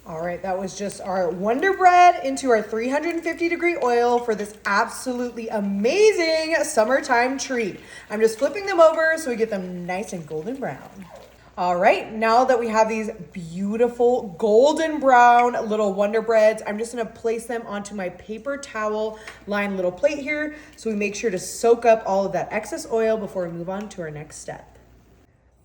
All right, that was just our Wonder Bread into our 350-degree oil for this absolutely amazing summertime treat. I'm just flipping them over so we get them nice and golden brown. All right, now that we have these beautiful golden brown little Wonder Breads, I'm just gonna place them onto my paper towel lined little plate here so we make sure to soak up all of that excess oil before we move on to our next step.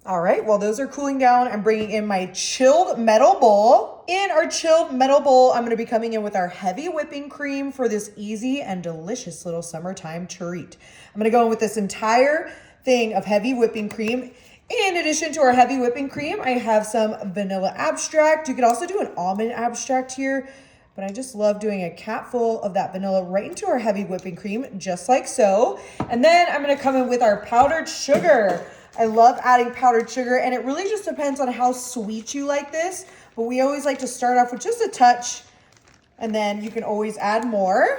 All right, while those are cooling down, I'm bringing in my chilled metal bowl. In our chilled metal bowl, I'm gonna be coming in with our heavy whipping cream for this easy and delicious little summertime treat. I'm gonna go in with this entire thing of heavy whipping cream. In addition to our heavy whipping cream, I have some vanilla abstract. You could also do an almond abstract here, but I just love doing a capful of that vanilla right into our heavy whipping cream, just like so. And then I'm gonna come in with our powdered sugar. I love adding powdered sugar, and it really just depends on how sweet you like this, but we always like to start off with just a touch, and then you can always add more.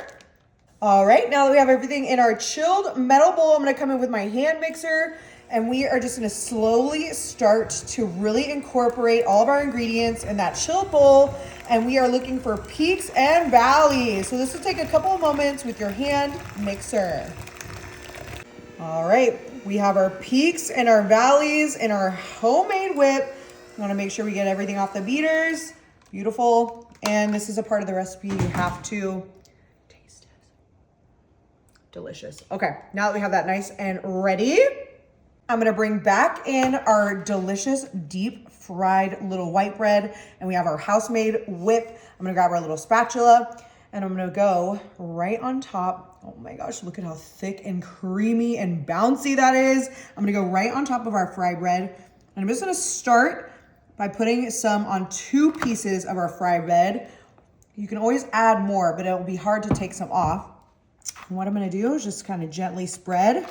All right, now that we have everything in our chilled metal bowl, I'm gonna come in with my hand mixer, and we are just gonna slowly start to really incorporate all of our ingredients in that chilled bowl, and we are looking for peaks and valleys. So this will take a couple of moments with your hand mixer. All right, we have our peaks and our valleys in our homemade whip. We wanna make sure we get everything off the beaters. Beautiful. And this is a part of the recipe you have to taste it. Delicious. Okay, now that we have that nice and ready, I'm gonna bring back in our delicious deep fried little white bread, and we have our house-made whip. I'm gonna grab our little spatula, and I'm gonna go right on top. Oh my gosh, look at how thick and creamy and bouncy that is. I'm gonna go right on top of our fry bread. And I'm just gonna start by putting some on 2 pieces of our fry bread. You can always add more, but it'll be hard to take some off. And what I'm gonna do is just kind of gently spread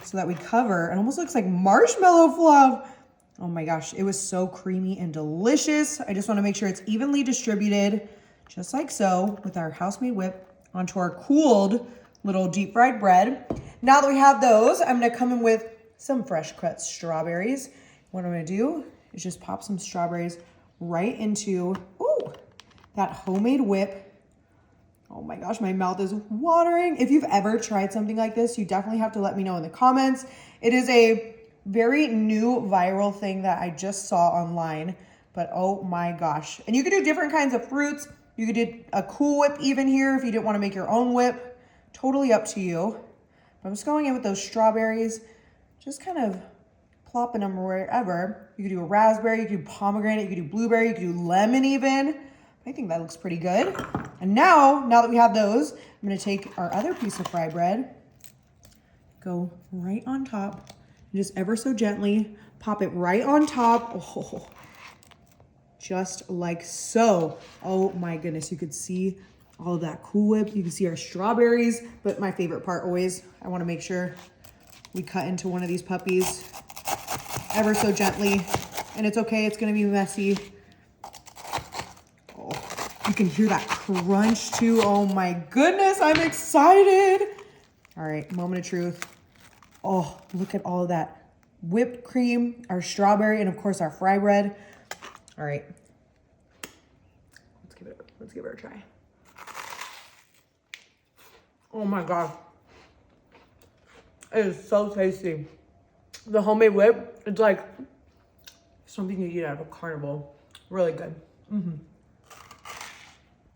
so that we cover. It almost looks like marshmallow fluff. Oh my gosh, it was so creamy and delicious. I just wanna make sure it's evenly distributed, just like so, with our house-made whip onto our cooled little deep fried bread. Now that we have those, I'm gonna come in with some fresh cut strawberries. What I'm gonna do is just pop some strawberries right into, ooh, that homemade whip. Oh my gosh, my mouth is watering. If you've ever tried something like this, you definitely have to let me know in the comments. It is a very new viral thing that I just saw online, but oh my gosh. And you could do different kinds of fruits. You could do a Cool Whip even here if you didn't want to make your own whip. Totally up to you. But I'm just going in with those strawberries, just kind of plopping them wherever. You could do a raspberry, you could do pomegranate, you could do blueberry, you could do lemon even. I think that looks pretty good. And now that we have those, I'm gonna take our other piece of fry bread, go right on top, and just ever so gently pop it right on top. Oh, just like so. Oh my goodness, you could see all of that Cool Whip. You can see our strawberries, but my favorite part always, I wanna make sure we cut into one of these puppies ever so gently. And it's okay, it's gonna be messy. Oh, you can hear that crunch too. Oh my goodness, I'm excited. All right, moment of truth. Oh, look at all of that whipped cream, our strawberry, and of course our fry bread. All right, let's give it a try. Oh my God. It is so tasty. The homemade whip, it's like something you eat out of a carnival. Really good.